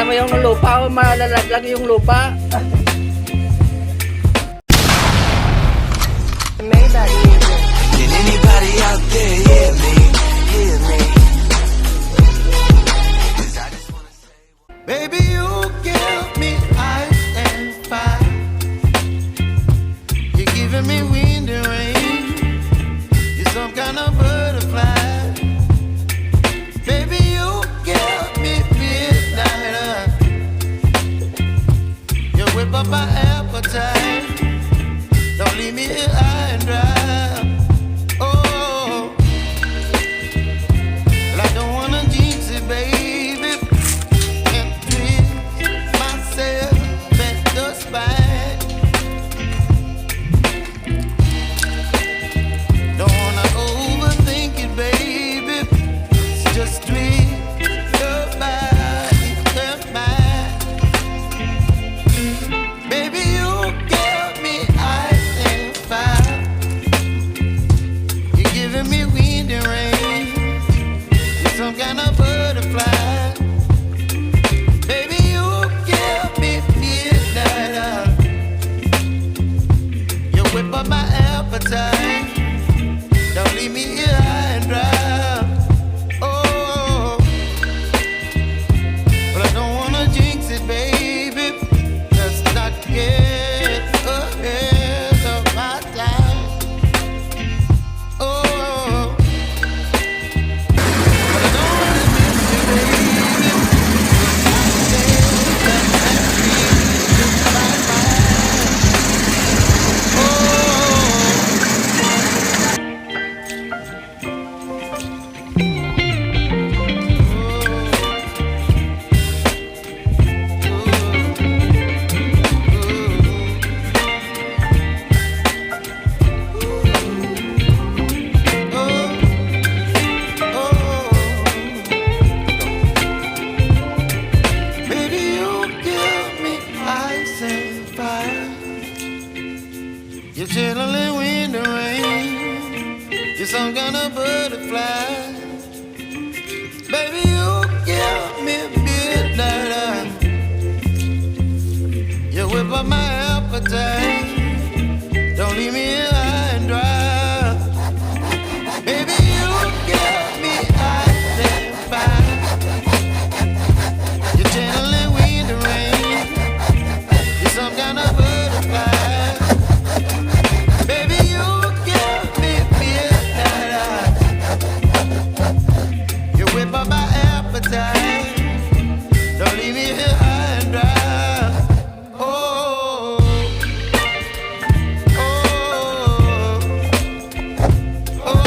mo yung lupa o malalaglag yung lupa. Can anybody out there hear me? Hear me? 'Cause I just wanna say, baby, you give me ice and fire. You're giving me wind and rain. You're some kind of butterfly. Baby, you give me midnight. You whip up my appetite. Don't leave me here high and dry. Oh, well, I don't wanna jinx it, baby, and twist myself at the spine. Don't wanna overthink it, baby. It's just twist your body and mine. Baby, you give me ice and fire. You're giving me wind and rain. You're some kind of butterfly. Baby, you give me midnight. You whip up my appetite. Don't leave me here high and dry. Oh, but I don't wanna jinx it, baby. Let's not get ahead of my time. Oh, but I don't wanna miss you, baby. Baby, you give me ice and fire. You're chilling wind and rain. You're some kind of butterfly. Baby, you give me midnight. You whip up my appetite. Don't leave me here high and dry. Baby, you give me ice and fire. You're channeling wind and rain. You're some kind of butterfly. Baby, you give me midnight. You whip up my appetite. Don't leave me here high and dry. Oh, oh, oh,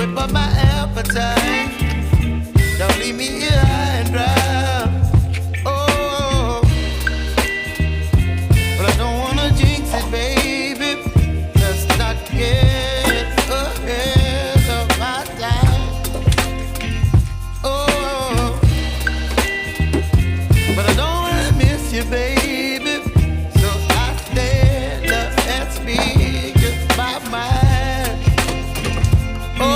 whip up my appetite. Don't leave me here high and dry. Oh, but I don't wanna jinx it, baby. Let's not get ahead of my time. Oh, but I don't wanna miss you, baby. So I stand up and speak my mind. Oh.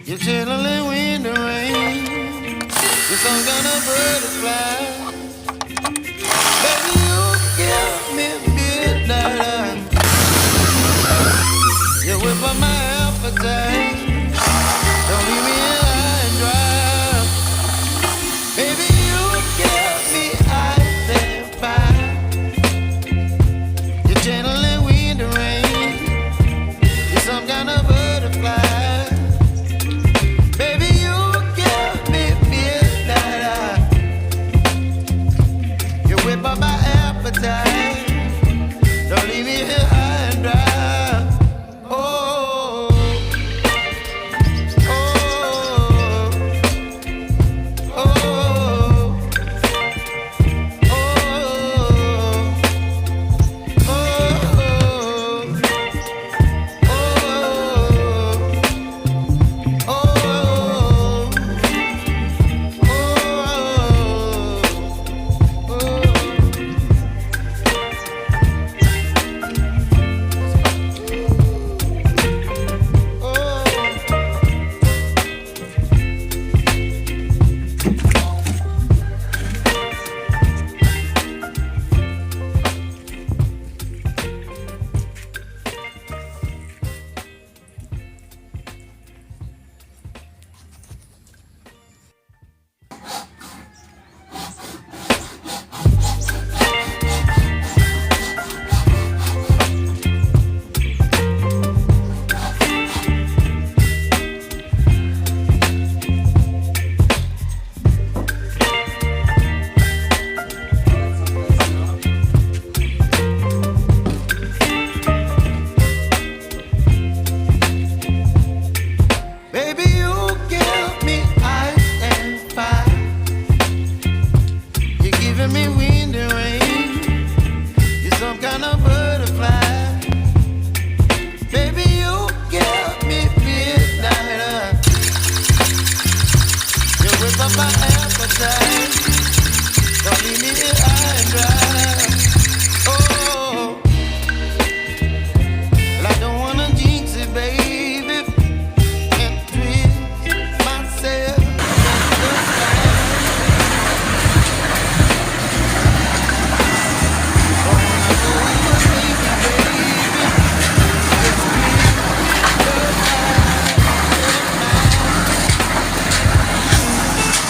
You're chilling when the rain. You're some kind of butterfly. Baby, you give me midnight. You whip up my appetite. Don't leave me high and dry. Baby, you give me ice and fire. You're channeling wind and rain. You're some kind of butterfly. By my appetite, don't leave me here high and dry. Oh, oh, oh, oh,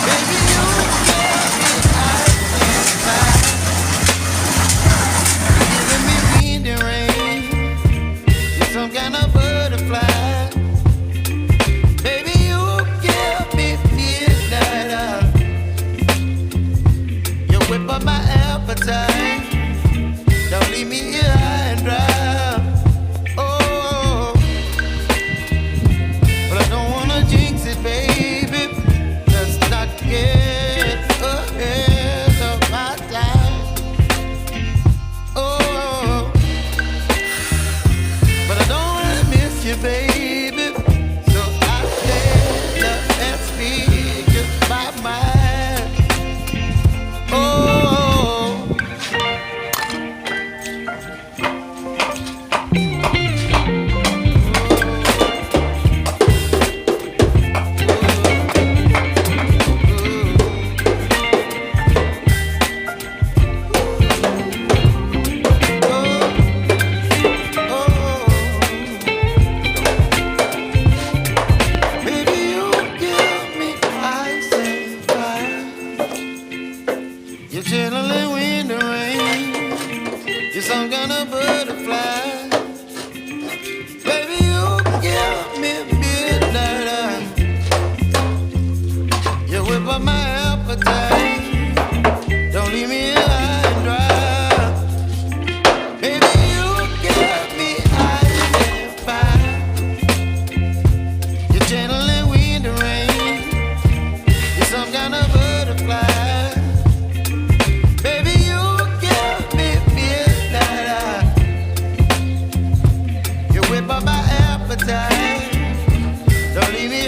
baby,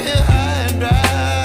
here high and dry.